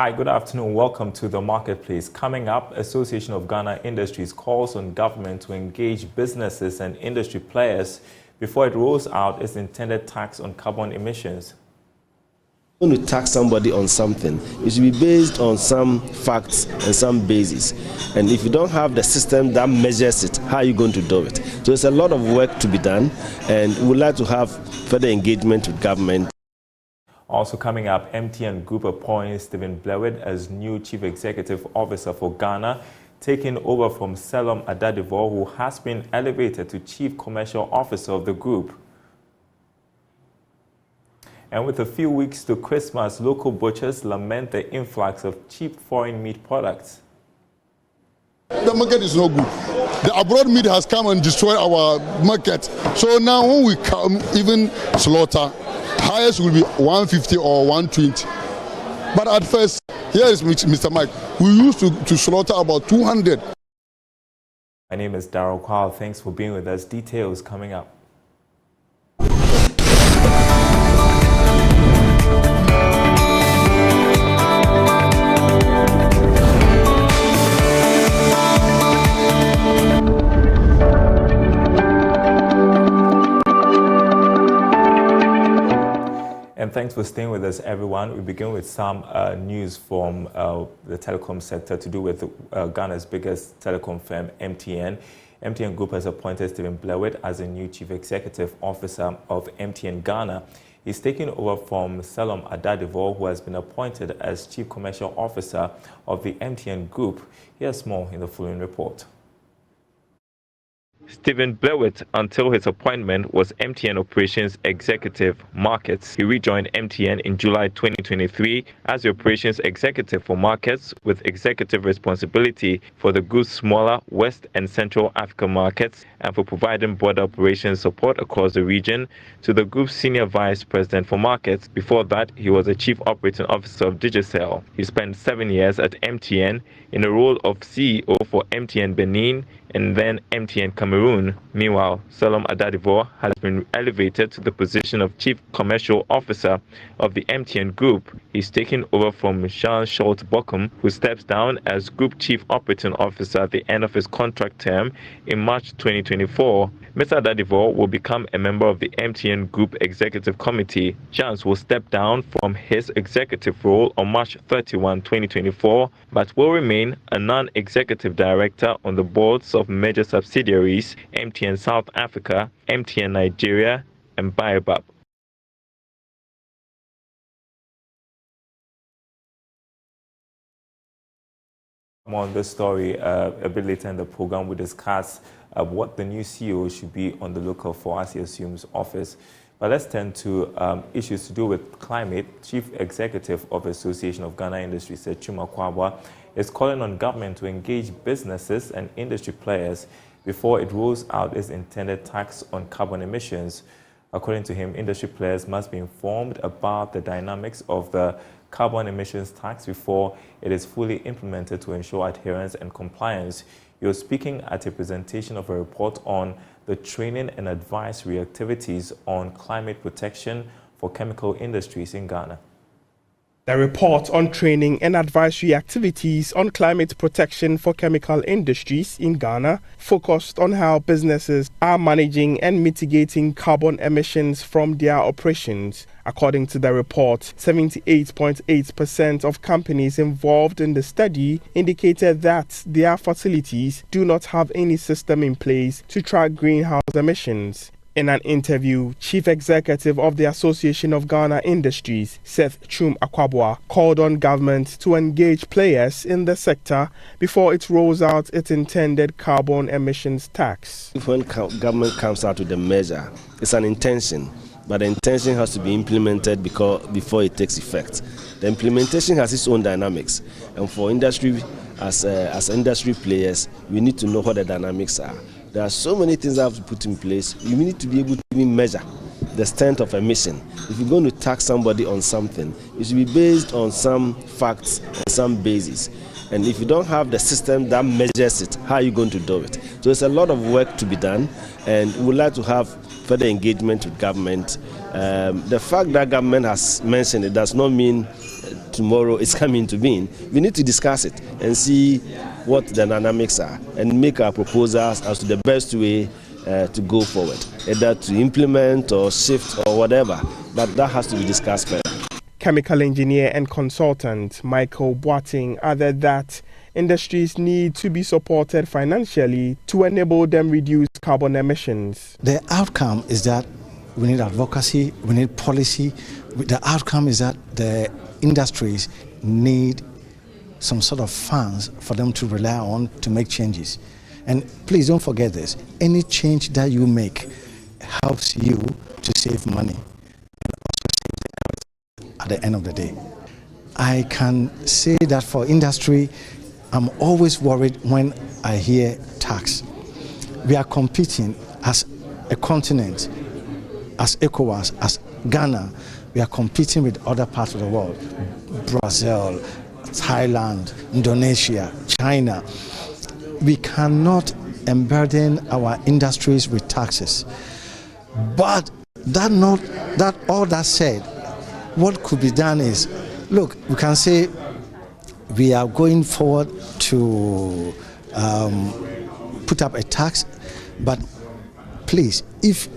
Hi, good afternoon. Welcome to the Marketplace. Coming up, Association of Ghana Industries calls on government to engage businesses and industry players before it rolls out its intended tax on carbon emissions. When you tax somebody on something, it should be based on some facts and some basis. And if you don't have the system that measures it, how are you going to do it? So it's a lot of work to be done, and we would like to have further engagement with government. Also coming up, MTN Group appoints Stephen Blewitt as new Chief Executive Officer for Ghana, taking over from Selom Adadivo, who has been elevated to Chief Commercial Officer of the group. And with a few weeks to Christmas, local butchers lament the influx of cheap foreign meat products. The market is no good. The abroad meat has come and destroyed our market. So now when we come, even slaughter, highest will be 150 or 120. But at first, here is Mr. Mike. We used to slaughter about 200. My name is Daryl Kwaw. Thanks for being with us. Details coming up. And thanks for staying with us, everyone. We begin with some news from the telecom sector to do with Ghana's biggest telecom firm, MTN. MTN Group has appointed Stephen Blewitt as the new Chief Executive Officer of MTN Ghana. He's taking over from Selom Adadivo, who has been appointed as Chief Commercial Officer of the MTN Group. Here's more in the following report. Stephen Blewitt, until his appointment, was MTN Operations Executive Markets. He rejoined MTN in July 2023 as the Operations Executive for Markets, with executive responsibility for the group's smaller West and Central African markets and for providing border operations support across the region to the group's Senior Vice President for Markets. Before that, he was a Chief Operating Officer of Digicel. He spent 7 years at MTN in the role of CEO for MTN Benin and then MTN Cameroon. Meanwhile, Selom Adadivo has been elevated to the position of Chief Commercial Officer of the MTN Group. He's taken over from Jean Schultz Bochum, who steps down as Group Chief Operating Officer at the end of his contract term in March 2024. Mr. Adadivo will become a member of the MTN Group Executive Committee. Jans will step down from his executive role on March 31, 2024, but will remain a non-executive director on the boards of major subsidiaries MTN South Africa, MTN Nigeria, and Baobab. More on this story a bit later in the program. We discuss what the new CEO should be on the lookout for as he assumes office. But let's turn to issues to do with climate. Chief Executive of Association of Ghana Industries, Kwaw, is calling on government to engage businesses and industry players before it rolls out its intended tax on carbon emissions. According to him, industry players must be informed about the dynamics of the carbon emissions tax before it is fully implemented to ensure adherence and compliance. He was speaking at a presentation of a report on the training and advisory activities on climate protection for chemical industries in Ghana. The report on training and advisory activities on climate protection for chemical industries in Ghana focused on how businesses are managing and mitigating carbon emissions from their operations. According to the report, 78.8% of companies involved in the study indicated that their facilities do not have any system in place to track greenhouse emissions. In an interview, Chief Executive of the Association of Ghana Industries, Seth Chum Akwabwa, called on government to engage players in the sector before it rolls out its intended carbon emissions tax. When government comes out with a measure, it's an intention, but the intention has to be implemented before it takes effect. The implementation has its own dynamics, and for industry, as industry players, we need to know what the dynamics are. There are so many things that have to put in place. You need to be able to even measure the extent of emission. If you're going to tax somebody on something, it should be based on some facts and some basis. And if you don't have the system that measures it, how are you going to do it? So it's a lot of work to be done, and we would like to have further engagement with government. The fact that government has mentioned it does not mean tomorrow it's coming to being. We need to discuss it and see what the dynamics are and make our proposals as to the best way to go forward, either to implement or shift or whatever, but that has to be discussed further. Chemical engineer and consultant Michael Boating added that industries need to be supported financially to enable them reduce carbon emissions. The outcome is that we need advocacy, we need policy. The outcome is that the industries need some sort of funds for them to rely on to make changes. And please don't forget this, any change that you make helps you to save money and also save the earth at the end of the day. I can say that for industry, I'm always worried when I hear tax. We are competing as a continent, as ECOWAS, as Ghana. We are competing with other parts of the world, Brazil, Thailand, Indonesia, China. We cannot emburden our industries with taxes. But all that said, what could be done is, look, we can say we are going forward to put up a tax, but please, if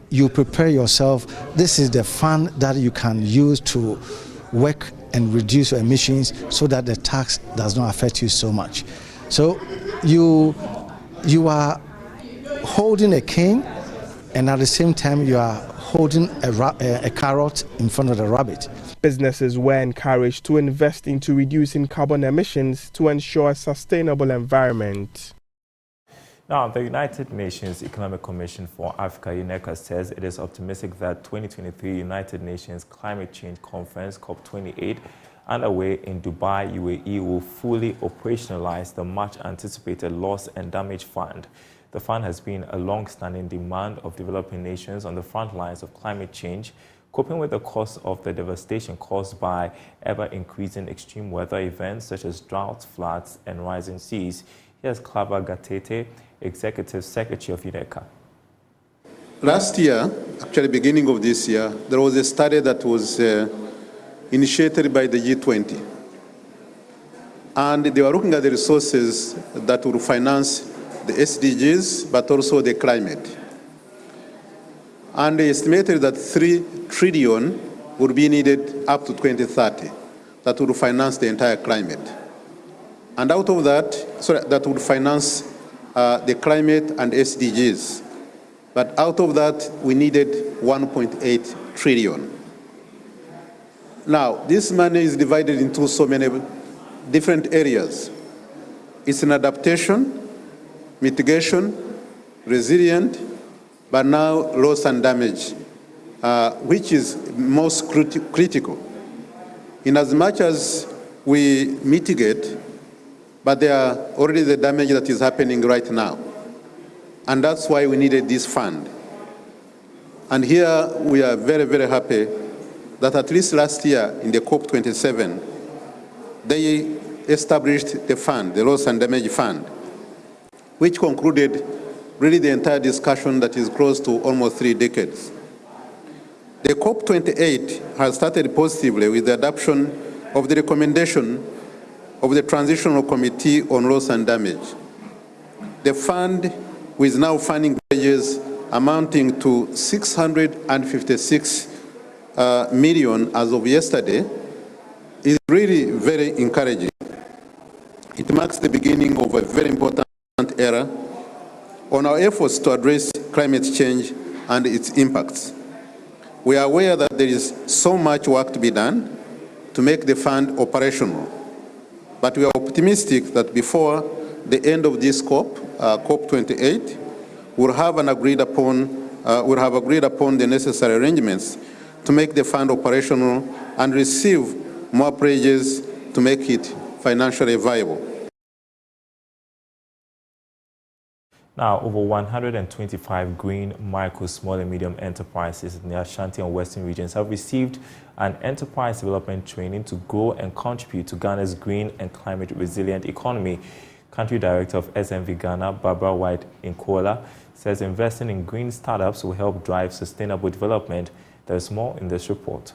you prepare yourself, this is the fund that you can use to work and reduce your emissions so that the tax does not affect you so much. So you are holding a cane, and at the same time you are holding a carrot in front of the rabbit. Businesses were encouraged to invest into reducing carbon emissions to ensure a sustainable environment. Now, the United Nations Economic Commission for Africa, UNECA, says it is optimistic that 2023 United Nations Climate Change Conference, COP28, underway in Dubai, UAE, will fully operationalize the much-anticipated Loss and Damage Fund. The fund has been a long-standing demand of developing nations on the front lines of climate change, coping with the cost of the devastation caused by ever-increasing extreme weather events such as droughts, floods, and rising seas. Here's Kwaw Gatete, Executive Secretary of UNECA. Last year, actually beginning of this year, there was a study that was initiated by the G20. And they were looking at the resources that would finance the SDGs, but also the climate. And they estimated that 3 trillion would be needed up to 2030 that would finance the entire climate. And out of that, that would finance the climate and SDGs. But out of that, we needed 1.8 trillion. Now, this money is divided into so many different areas. It's an adaptation, mitigation, resilient, but now loss and damage, which is most critical. In as much as we mitigate, but there are already the damage that is happening right now. And that's why we needed this fund. And here we are very, very happy that at least last year in the COP27, they established the fund, the Loss and Damage Fund, which concluded really the entire discussion that is close to almost 3 decades. The COP28 has started positively with the adoption of the recommendation of the Transitional Committee on Loss and Damage. The fund, with now funding pledges amounting to 656 million as of yesterday, is really very encouraging. It marks the beginning of a very important era on our efforts to address climate change and its impacts. We are aware that there is so much work to be done to make the fund operational, but we are optimistic that before the end of this COP28, we'll have agreed upon the necessary arrangements to make the fund operational and receive more pledges to make it financially viable. Now, over 125 green, micro, small and medium enterprises in the Ashanti and Western regions have received an enterprise development training to grow and contribute to Ghana's green and climate resilient economy. Country Director of SNV Ghana, Barbara White Inkwala, says investing in green startups will help drive sustainable development. There is more in this report.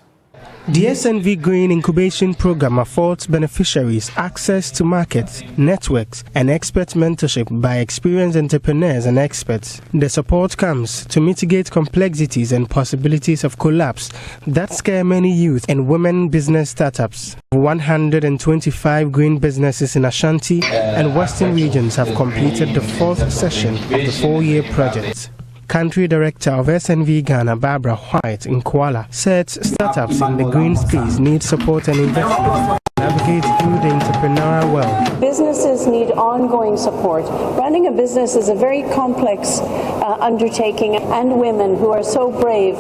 The SNV Green Incubation Program affords beneficiaries access to markets, networks, and expert mentorship by experienced entrepreneurs and experts. The support comes to mitigate complexities and possibilities of collapse that scare many youth and women business startups. 125 green businesses in Ashanti and Western regions have completed the fourth session of the 4-year project. Country Director of SNV Ghana, Barbara White Inkwala, said startups in the green space need support and investment to navigate through the entrepreneurial world. Businesses need ongoing support. Running a business is a very complex undertaking, and women who are so brave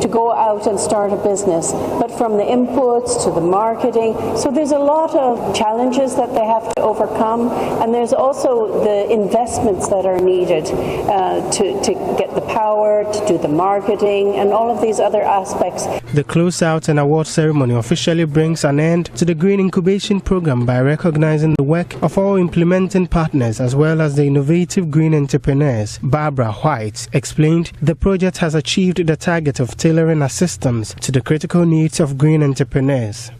to go out and start a business. But from the inputs to the marketing, so there's a lot of challenges that they have to overcome, and there's also the investments that are needed to get the power, to do the marketing, and all of these other aspects. The closeout and award ceremony officially brings an end to the Green Incubation Program by recognizing the work of all implementing partners as well as the innovative green entrepreneurs. Barbara White explained the project has achieved the target of tailoring assistance to the critical needs of green entrepreneurs.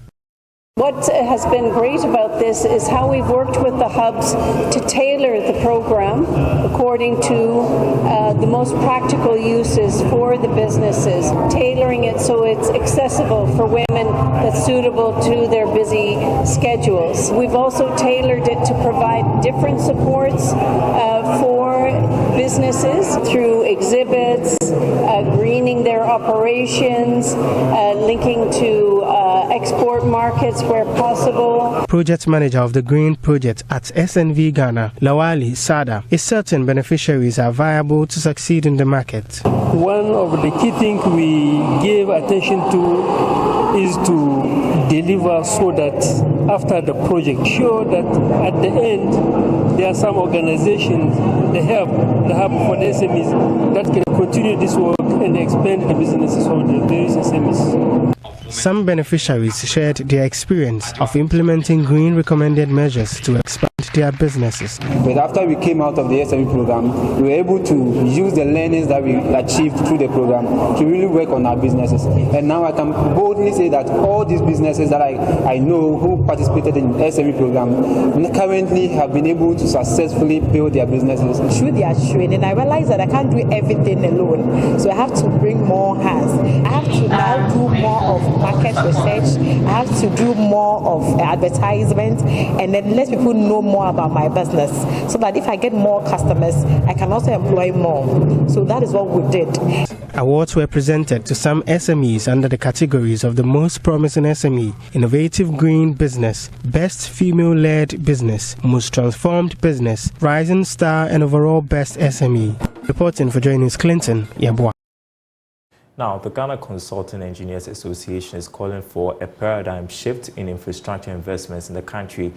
What has been great about this is how we've worked with the hubs to tailor the program according to the most practical uses for the businesses, tailoring it so it's accessible for women, that's suitable to their busy schedules. We've also tailored it to provide different supports for businesses through exhibits, greening their operations, linking to export markets where possible. Project manager of the Green Project at SNV Ghana, Lawali Sada, is certain beneficiaries are viable to succeed in the market. One of the key things we gave attention to is to deliver so that after the project, sure that at the end there are some organizations, the hub for the SMEs that can continue this work and expand the businesses of the various SMEs. Some beneficiaries shared their experience of implementing green recommended measures to expand their businesses. But after we came out of the SME program, we were able to use the learnings that we achieved through the program to really work on our businesses. And now I can boldly say that all these businesses that I know who participated in the SME program currently have been able to successfully build their businesses. Through their training, I realized that I can't do everything alone. So I have to bring more hands. I have to now do more of market research. I have to do more of advertisement, and then let people know more about my business, so that if I get more customers, I can also employ more. So that is what we did. Awards were presented to some SMEs under the categories of the Most Promising SME, Innovative Green Business, Best Female-Led Business, Most Transformed Business, Rising Star, and Overall Best SME. Reporting for Joy News, Clinton Yabwa. Now, the Ghana Consulting Engineers Association is calling for a paradigm shift in infrastructure investments in the country.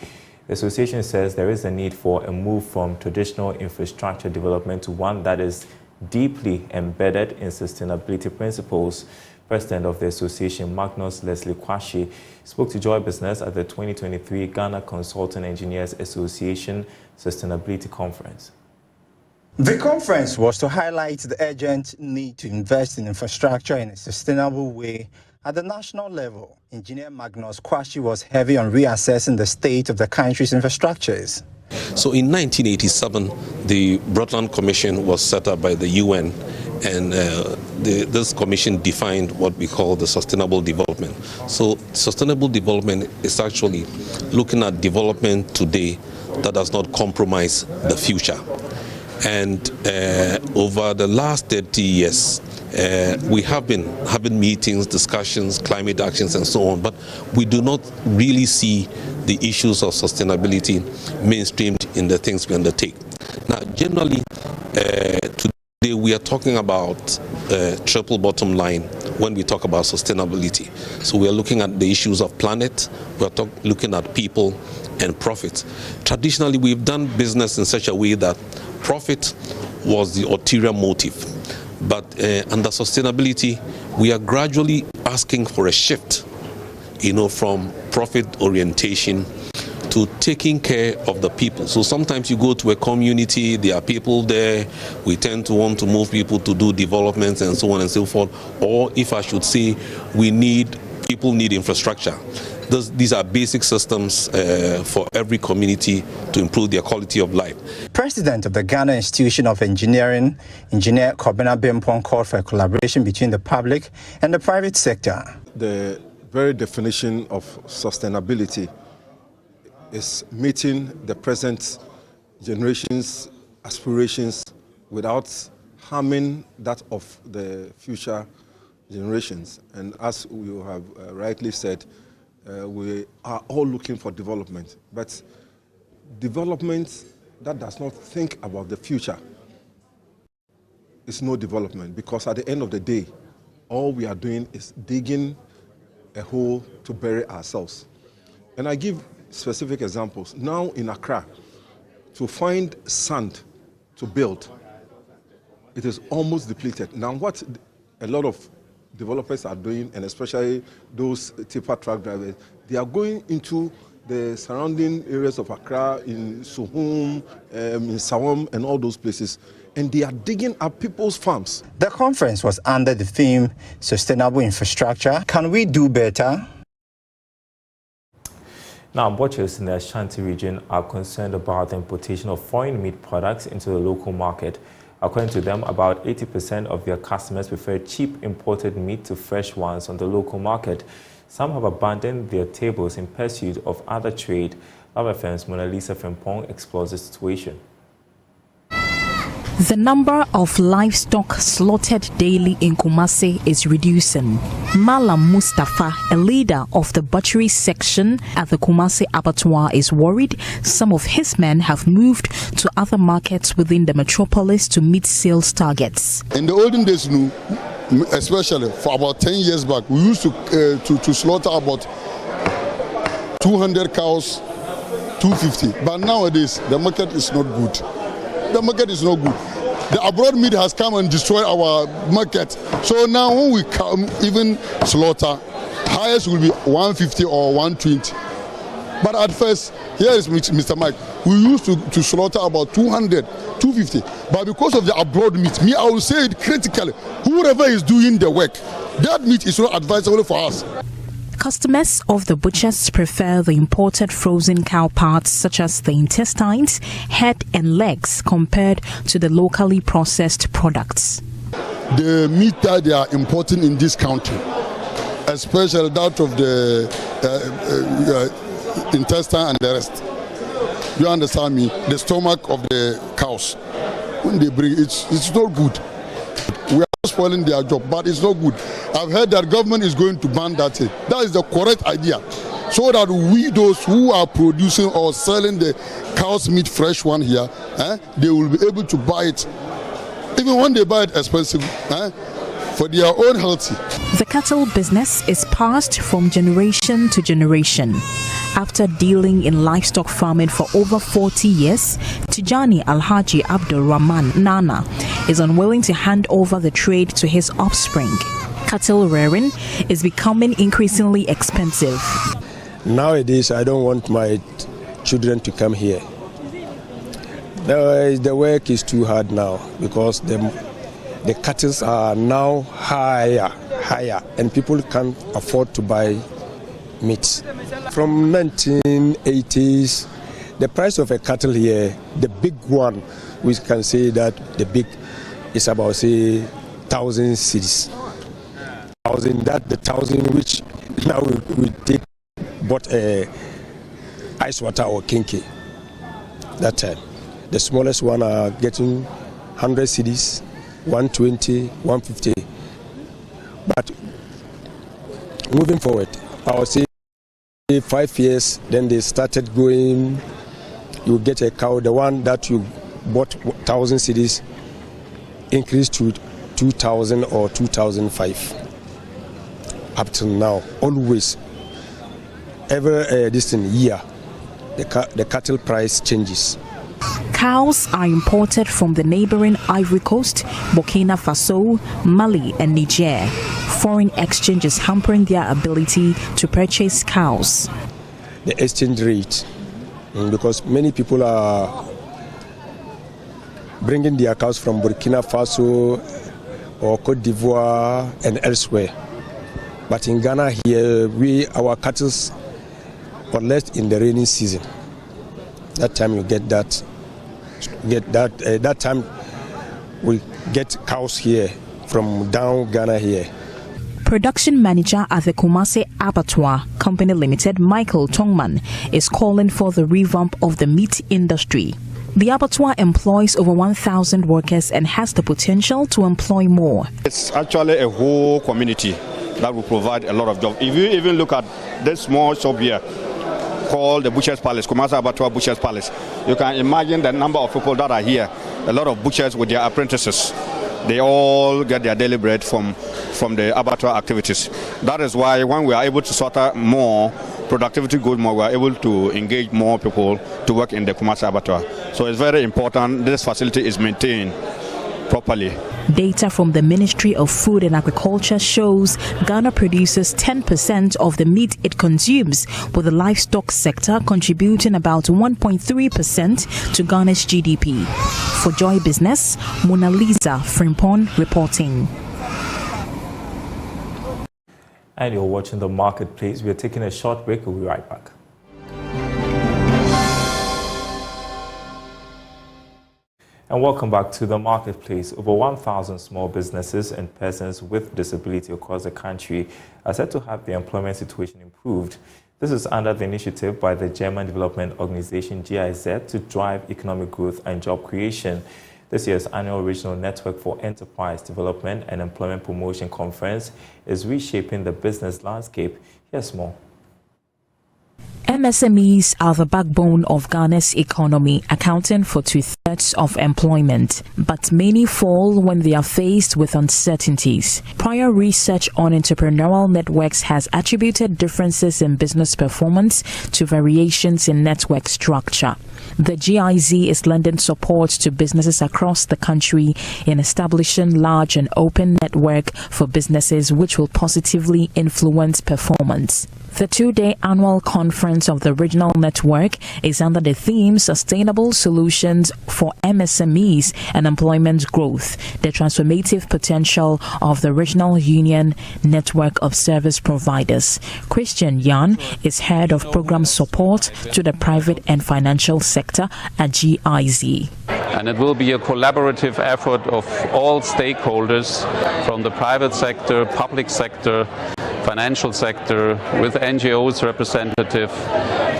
The association says there is a need for a move from traditional infrastructure development to one that is deeply embedded in sustainability principles. President of the association, Magnus Leslie Kwashi, spoke to Joy Business at the 2023 Ghana Consulting Engineers Association Sustainability Conference. The conference was to highlight the urgent need to invest in infrastructure in a sustainable way at the national level. Engineer Magnus Kwashi was heavy on reassessing the state of the country's infrastructures. So in 1987, the Brundtland Commission was set up by the UN, and this commission defined what we call the sustainable development. So sustainable development is actually looking at development today that does not compromise the future. And over the last 30 years, we have been having meetings, discussions, climate actions, and so on, but we do not really see the issues of sustainability mainstreamed in the things we undertake. Now, generally, today we are talking about triple bottom line when we talk about sustainability. So we are looking at the issues of planet, we are looking at people and profit. Traditionally, we've done business in such a way that profit was the ulterior motive. But under sustainability, we are gradually asking for a shift, from profit orientation to to taking care of the people. So sometimes you go to a community, there are people there, we tend to want to move people to do developments and so on and so forth. Or if I should say, people need infrastructure. These are basic systems for every community to improve their quality of life. President of the Ghana Institution of Engineering, Engineer Kobena Bempong, called for a collaboration between the public and the private sector. The very definition of sustainability is meeting the present generation's aspirations without harming that of the future generations. And as you have rightly said, we are all looking for development, but development that does not think about the future is no development, because at the end of the day, all we are doing is digging a hole to bury ourselves. And I give specific examples. Now in Accra, to find sand to build, it is almost depleted. Now what a lot of developers are doing, and especially those tipper truck drivers, they are going into the surrounding areas of Accra, in Suhum, in Sawam, and all those places, and they are digging up people's farms. The conference was under the theme, Sustainable Infrastructure. Can we do better? Now, butchers in the Ashanti region are concerned about the importation of foreign meat products into the local market. According to them, about 80% of their customers prefer cheap imported meat to fresh ones on the local market. Some have abandoned their tables in pursuit of other trade. Love FM's Mona Lisa Frimpong explores the situation. The number of livestock slaughtered daily in Kumasi is reducing. Malam Mustafa, a leader of the butchery section at the Kumasi abattoir, is worried some of his men have moved to other markets within the metropolis to meet sales targets. In the olden days, especially for about 10 years back, we used to slaughter about 200 cows, 250. But nowadays, the market is not good. The market is not good. The abroad meat has come and destroyed our market. So now when we come, even slaughter, highest will be 150 or 120. But at first, here is Mr. Mike, we used to slaughter about 200, 250. But because of the abroad meat, I will say it critically, whoever is doing the work, that meat is not advisable for us. Customers of the butchers prefer the imported frozen cow parts such as the intestines, head and legs compared to the locally processed products. The meat that they are importing in this country, especially that of the intestine and the rest, you understand me, the stomach of the cows, when they bring it's not good. We are spoiling their job, but it's not good. I've heard that government is going to ban that thing. That is the correct idea, so that we, those who are producing or selling the cow's meat fresh one here, they will be able to buy it, even when they buy it expensive, for their own healthy. The cattle business is passed from generation to generation. After dealing in livestock farming for over 40 years, Tijani Alhaji Abdul Rahman Nana is unwilling to hand over the trade to his offspring. Cattle rearing is becoming increasingly expensive. Nowadays, I don't want my children to come here. The work is too hard now because the cattle are now higher, and people can't afford to buy meat. From 1980s, the price of a cattle here, the big one, we can say that the big is about, say, 1,000 cedis. 1,000, that the 1,000 which now we take bought ice water or kinky that time. The smallest one are getting 100 cedis, 120, 150. But moving forward, I would say 5 years, then they started going, you get a cow, the one that you bought 1,000 cedis increased to 2,000 or 2,005. Up till now, always, every distant year, the cattle price changes. Cows are imported from the neighboring Ivory Coast, Burkina Faso, Mali and Niger. Foreign exchange is hampering their ability to purchase cows. The exchange rate because many people are bringing their cows from Burkina Faso or Cote d'Ivoire and elsewhere. But in Ghana here, our cattle collect in the rainy season. That time you get that. That time we get cows here from down Ghana here. Production manager at the Kumasi Abattoir Company Limited, Michael Tongman, is calling for the revamp of the meat industry. The abattoir employs over 1,000 workers and has the potential to employ more. It's actually a whole community that will provide a lot of jobs. If you even look at this small shop here called the Butcher's Palace, Kumasi Abattoir Butcher's Palace, you can imagine the number of people that are here. A lot of butchers with their apprentices. They all get their daily bread from the abattoir activities. That is why when we are able to sort out more, productivity goes more, we are able to engage more people to work in the Kumasi Abattoir. So it's very important this facility is maintained properly. Data from the Ministry of Food and Agriculture shows Ghana produces 10% of the meat it consumes, with the livestock sector contributing about 1.3% to Ghana's GDP. For Joy Business, Mona Lisa Frimpon reporting. And you're watching The Marketplace. We are taking a short break. We'll be right back. And welcome back to The Marketplace. Over 1,000 small businesses and persons with disability across the country are said to have their employment situation improved. This is under the initiative by the German development organization GIZ to drive economic growth and job creation. This year's annual Regional Network for Enterprise Development and Employment Promotion Conference is reshaping the business landscape. Here's more. MSMEs are the backbone of Ghana's economy, accounting for 2/3 of employment, but many fall when they are faced with uncertainties. Prior research on entrepreneurial networks has attributed differences in business performance to variations in network structure. The GIZ is lending support to businesses across the country in establishing large and open network for businesses which will positively influence performance. The 2-day annual conference of the Regional Network is under the theme Sustainable Solutions for MSMEs and Employment Growth, the transformative potential of the Regional Union Network of Service Providers. Christian Yan is head of program support to the private and financial sector at GIZ. And it will be a collaborative effort of all stakeholders from the private sector, public sector, financial sector, with NGOs representative,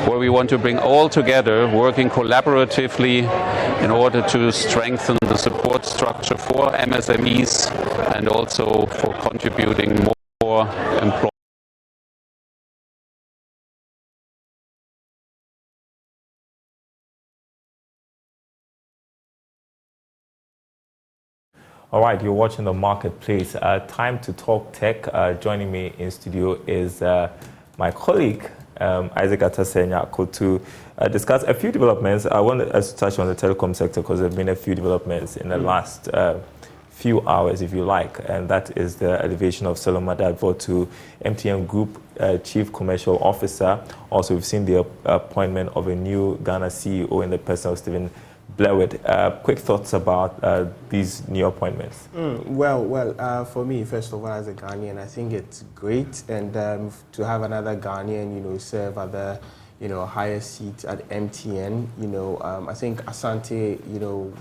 where we want to bring all together, working collaboratively in order to strengthen the support structure for MSMEs and also for contributing more employment. All right, you're watching The Marketplace. Time to talk tech. Joining me in studio is my colleague, Isaac Atasenyako, to discuss a few developments. I want us to touch on the telecom sector because there have been a few developments in the last few hours, if you like, and that is the elevation of Solomon Advo to MTN Group Chief Commercial Officer. Also, we've seen the appointment of a new Ghana CEO in the person of Stephen Blewitt. Quick thoughts about these new appointments? Well, for me, first of all, as a Ghanaian, I think it's great, and to have another Ghanaian, serve at the, higher seat at MTN. I think Asante,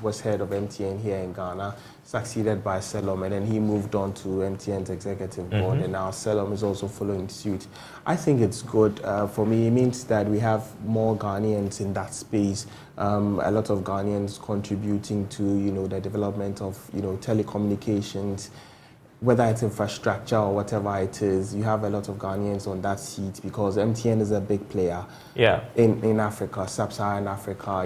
was head of MTN here in Ghana, succeeded by Selom, and then he moved on to MTN's executive board, and now Selom is also following suit. I think it's good. For me, it means that we have more Ghanaians in that space. A lot of Ghanaians contributing to, the development of, telecommunications, whether it's infrastructure or whatever it is. You have a lot of Ghanaians on that seat because MTN is a big player. Yeah. In Africa, sub-Saharan Africa,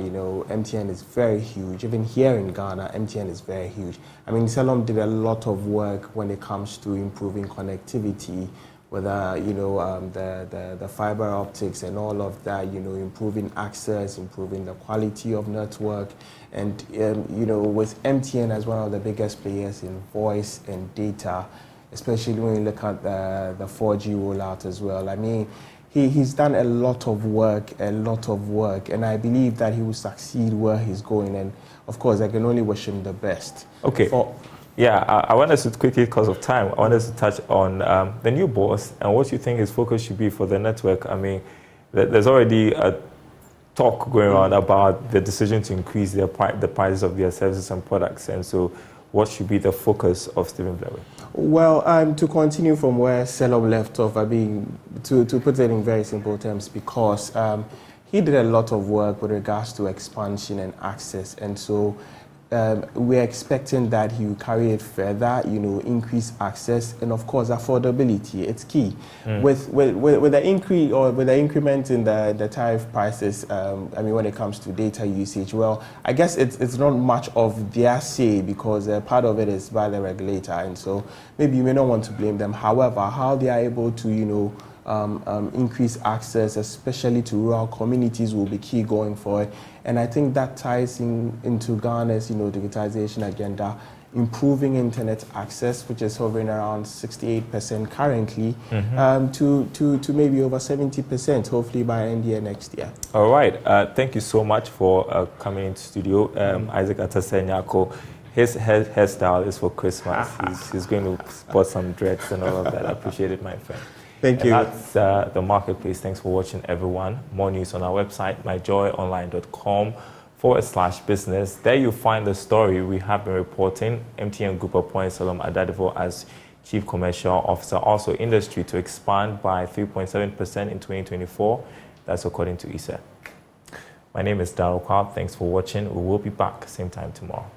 MTN is very huge. Even here in Ghana, MTN is very huge. I mean, Selom did a lot of work when it comes to improving connectivity, whether, the fiber optics and all of that, improving access, improving the quality of network. And, with MTN as one of the biggest players in voice and data, especially when you look at the 4G rollout as well. I mean, he's done a lot of work, and I believe that he will succeed where he's going. And of course, I can only wish him the best. Okay. I want us to quickly, because of time, I want us to touch on the new boss and what you think his focus should be for the network. I mean, there's already a talk going on about the decision to increase the prices of their services and products. And so what should be the focus of Stephen Blair? Well, to continue from where Selob left off, I mean, to put it in very simple terms, because he did a lot of work with regards to expansion and access, and so we're expecting that he will carry it further, increase access, and of course affordability. It's key. With the increase or with the increment in the tariff prices, I mean, when it comes to data usage, well, I guess it's not much of their say, because part of it is by the regulator, and so maybe you may not want to blame them. However, how they are able to, increase access, especially to rural communities, will be key going forward. And I think that ties into Ghana's, digitization agenda, improving internet access, which is hovering around 68% currently, to maybe over 70%, hopefully by end year next year. All right. Thank you so much for coming into studio. Isaac Atasenyako, his hairstyle is for Christmas. He's going to spot some dreads and all of that. I appreciate it, my friend. Thank you. That's the Marketplace. Thanks for watching, everyone. More news on our website, myjoyonline.com/business. There you'll find the story we have been reporting. MTN Group appoints Solom Adadivo as Chief Commercial Officer. Also, industry to expand by 3.7% in 2024. That's according to ISA. My name is Daryl Kwaw. Thanks for watching. We will be back same time tomorrow.